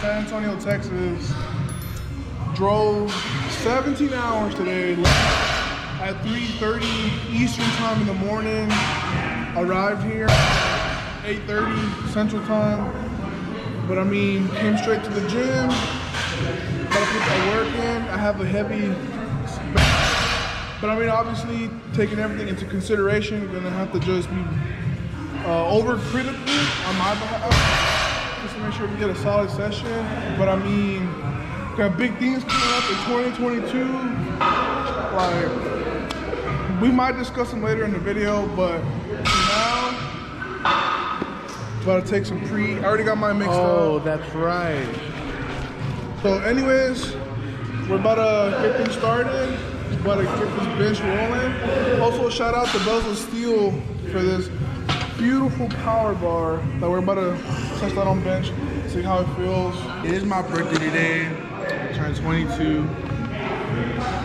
San Antonio, Texas. Drove 17 hours today. Left at 3:30 Eastern time in the morning. Arrived here 8:30 Central time. But I mean, came straight to the gym. Gotta put that work in. I have a heavy, but I mean, obviously, taking everything into consideration, you're gonna have to just be overcritical on my behalf, just to make sure we get a solid session. But I mean, got big things coming up in 2022. Like, we might discuss them later in the video, but now, about to take some I already got mine mixed up. Oh, that's right. So anyways, we're about to get things started. About to get this bench rolling. Also, shout out to Bells of Steel for this beautiful power bar that we're about to test out on bench, see how it feels. It is my birthday today. I turned 22.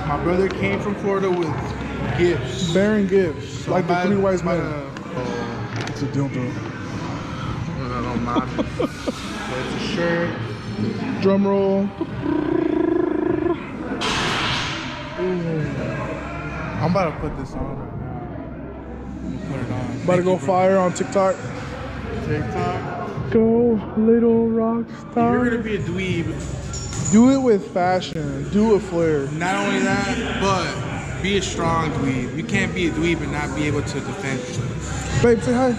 My brother came from Florida with gifts. Bearing gifts, so like the three wise men. It's a dildo. No, not. So it's a shirt. Drum roll. I'm about to put this on right now. I'm gonna put it on. About to go fire on TikTok. TikTok. Go little rock star. You're gonna be a dweeb. Do it with fashion. Do it with flair. Not only that, but be a strong dweeb. You can't be a dweeb and not be able to defend yourself. Babe, say hi.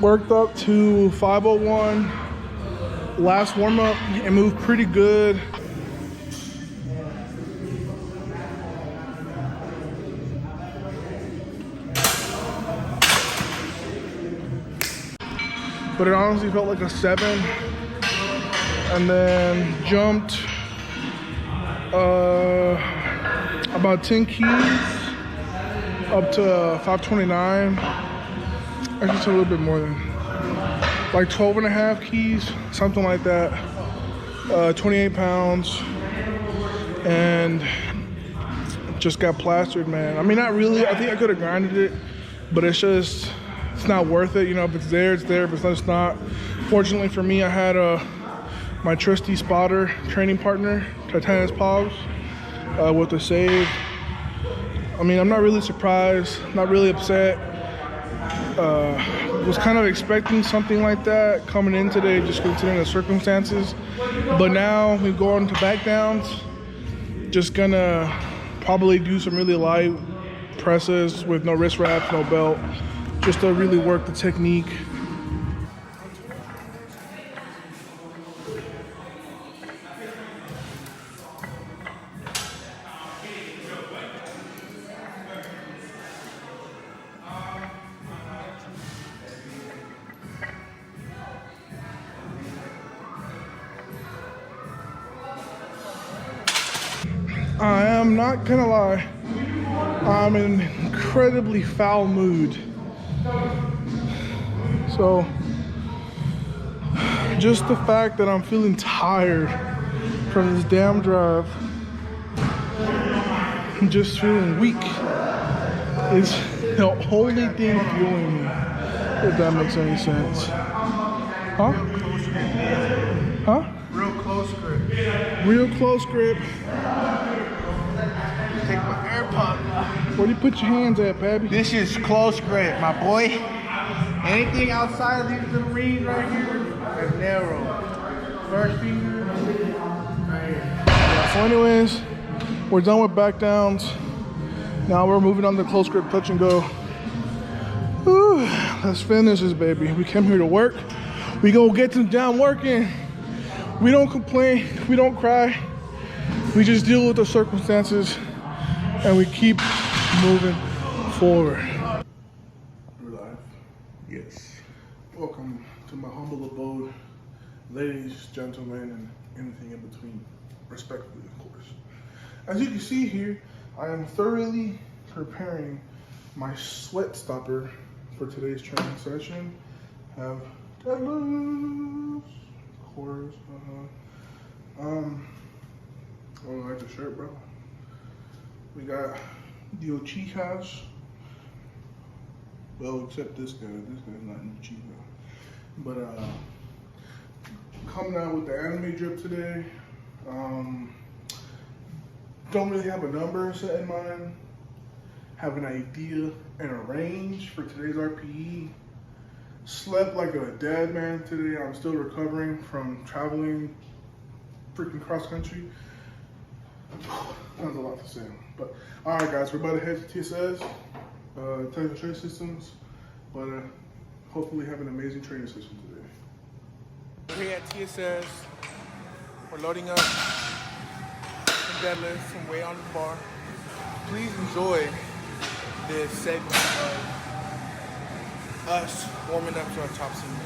Worked up to 501. Last warm up, it moved pretty good. But it honestly felt like a 7. And then jumped about 10 keys up to 529. Actually, it's a little bit more than like 12 and a half keys, something like that. 28 pounds, and just got plastered, man. I mean, not really. I think I could have grinded it, but it's not worth it. You know, if it's there, it's there. If it's not. Fortunately for me, I had my trusty spotter training partner, Titanis Pablo, with the save. I mean, I'm not really surprised, not really upset. Was kind of expecting something like that coming in today, just considering the circumstances. But now we go on to back downs. Just gonna probably do some really light presses with no wrist wraps, no belt, just to really work the technique. I am not gonna lie, I'm in an incredibly foul mood. So, just the fact that I'm feeling tired from this damn drive, I'm just feeling weak, is the only thing fueling me, if that makes any sense. Huh? Huh? Real close grip. Real close grip. Take my AirPod. Where do you put your hands at, Pabby? This is close grip, my boy. Anything outside of these little rings right here is narrow. First finger, right here. So anyways, we're done with back downs. Now we're moving on to close grip touch and go. Whew, let's finish this, baby. We came here to work. We gonna get them down working. We don't complain, we don't cry. We just deal with the circumstances and we keep moving forward. We're live. Yes. Welcome to my humble abode, ladies, gentlemen, and anything in between, respectfully, of course. As you can see here, I am thoroughly preparing my sweat stopper for today's training session. Have Deadlifts, of course. Oh, I like the shirt, bro. We got the Ochijas. Well, except this guy. This guy's not an Ochija. But coming out with the anime drip today. Don't really have a number set in mind. Have an idea and a range for today's RPE. Slept like a dead man today. I'm still recovering from traveling freaking cross country. That was a lot to say. But all right, guys, we're about to head to TSS, Technical Training Systems. But hopefully have an amazing training session today. We're here at TSS. We're loading up some deadlifts, some weight on the bar. Please enjoy this segment of us warming up to our top singles.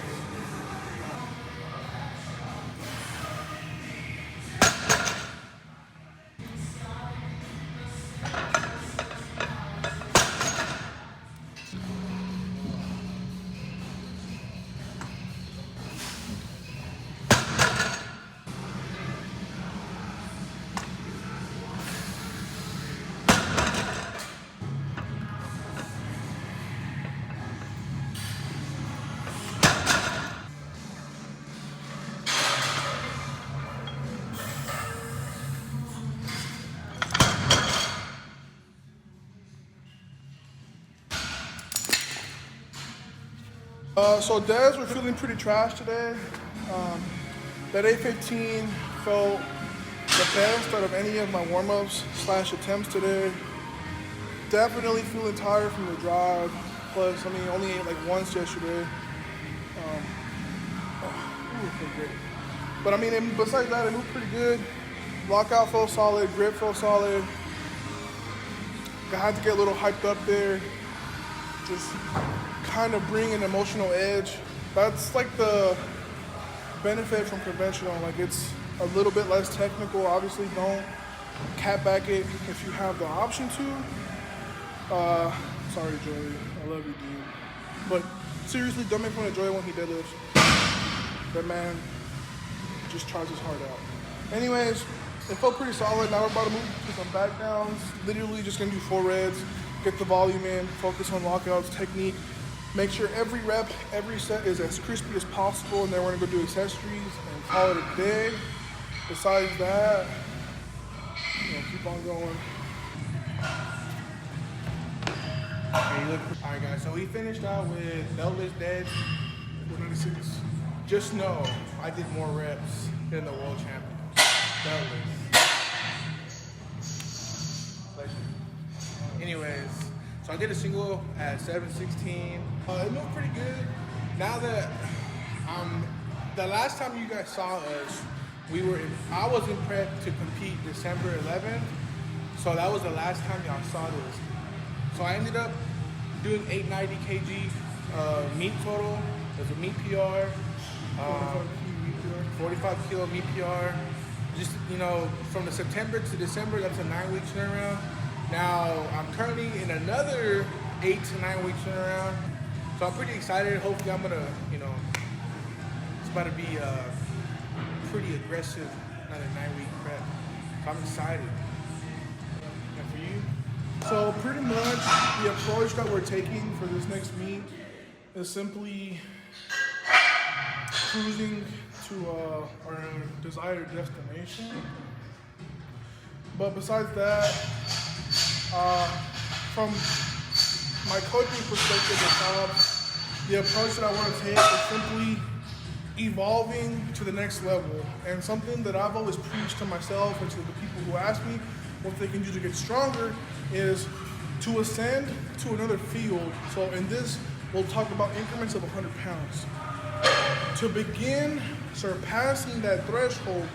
So Dez, we're feeling pretty trash today. That 815 felt the best out of any of my warm-ups / attempts today. Definitely feeling tired from the drive. Plus, I mean, only ate like once yesterday. Felt great. But I mean, besides that, it moved pretty good. Lockout felt solid, grip felt solid. I had to get a little hyped up there. Just kind of bring an emotional edge. That's like the benefit from conventional. Like, it's a little bit less technical. Obviously, don't cat back it if you have the option to. Sorry, Joey. I love you, dude. But seriously, don't make fun of Joey when he deadlifts. That man just tries his heart out. Anyways, it felt pretty solid. Now we're about to move to some back downs. Literally just gonna do 4 reds, get the volume in, focus on lockouts, technique. Make sure every rep, every set is as crispy as possible, and then we're gonna go do accessories and call it a day. Besides that, keep on going. Alright guys, so we finished out with deadlift deads. 196. Just know, I did more reps than the world champions. Deadlift. Pleasure. Anyways, so I did a single at 716. It moved pretty good. Now that the last time you guys saw us, I was in prep to compete December 11th. So that was the last time y'all saw this. So I ended up doing 890 kg meat total. There's a meat PR. 45 kilo meat PR. Just, from the September to December, that's a 9-week turnaround. Now, I'm currently in another 8 to 9 week turnaround. So I'm pretty excited. Hopefully I'm gonna, it's about to be pretty aggressive, another 9-week prep. So I'm excited. And for you? So pretty much the approach that we're taking for this next meet is simply cruising to our desired destination. But besides that, from my coaching perspective the approach that I want to take is simply evolving to the next level. And something that I've always preached to myself and to the people who ask me what they can do to get stronger is to ascend to another field. So in this, we'll talk about increments of 100 pounds. To begin surpassing that threshold,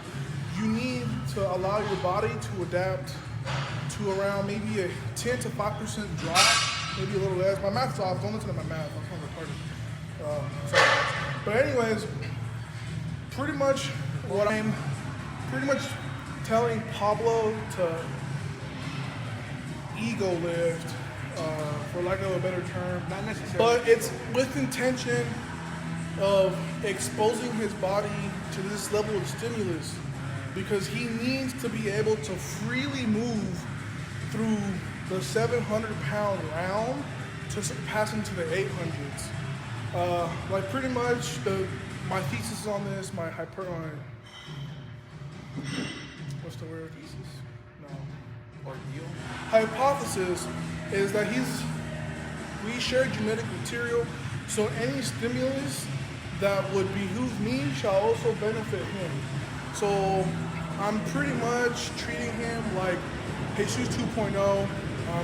you need to allow your body to adapt to around maybe a 10 to 5% drop, maybe a little less. My math's off, don't listen to my math, I'm kind of retarded. Sorry. But anyways, pretty much what I'm telling Pablo to ego lift, for lack of a better term. Not necessarily. But it's with intention of exposing his body to this level of stimulus, because he needs to be able to freely move through the 700-pound round to pass into the 800s. Like pretty much my thesis on this, what's the word? Thesis? No. Ordeal? Hypothesis is that we share genetic material, so any stimulus that would behoove me shall also benefit him. So I'm pretty much treating him like Jesus 2.0.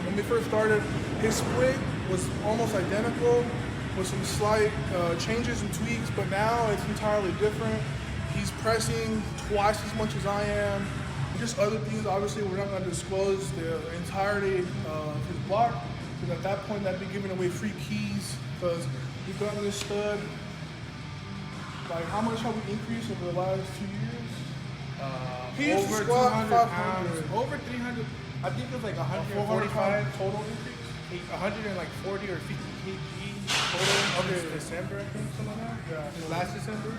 When we first started, his split was almost identical with some slight changes and tweaks, but now it's entirely different. He's pressing twice as much as I am. Just other things, obviously, we're not going to disclose the entirety of his block, because at that point, that'd be giving away free keys, because we've gotten this stud. Like, how much have we increased over the last 2 years? He used to Over squat 200 500. pounds. Over 300. I think it was like 145 total increase. 140 or 50 kg total Okay. since December, I think, something like that. Yeah. Since last December.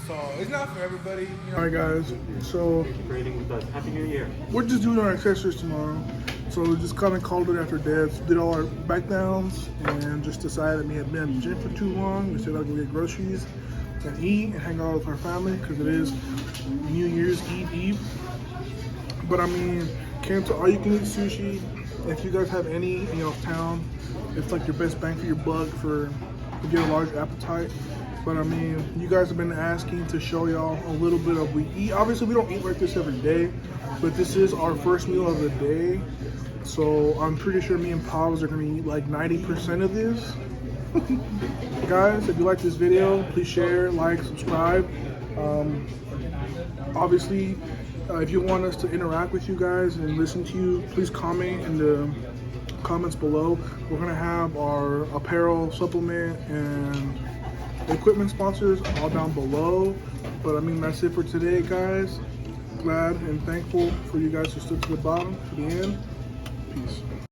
So it's not for everybody, you know. All right, guys. So Thank you for eating with us. Happy New Year. we're just doing our accessories tomorrow. So we just kind of called it after Deads. Did all our back downs and just decided we had been at the gym for too long. We said I'll go get groceries and eat and hang out with our family because it is New Year's Eve. But I mean, came to all you can eat sushi. If you guys have any in town, it's like your best bang for your buck to get a large appetite. But I mean, you guys have been asking to show y'all a little bit of we eat. Obviously, we don't eat like this every day, but this is our first meal of the day. So I'm pretty sure me and Pablo are gonna eat like 90% of this. Guys, if you like this video, please share, like, subscribe. Obviously, if you want us to interact with you guys and listen to you, please comment in the comments below. We're gonna have our apparel, supplement, and equipment sponsors all down below. But I mean, that's it for today, guys. Glad and thankful for you guys who stood to the bottom, to the end. Peace.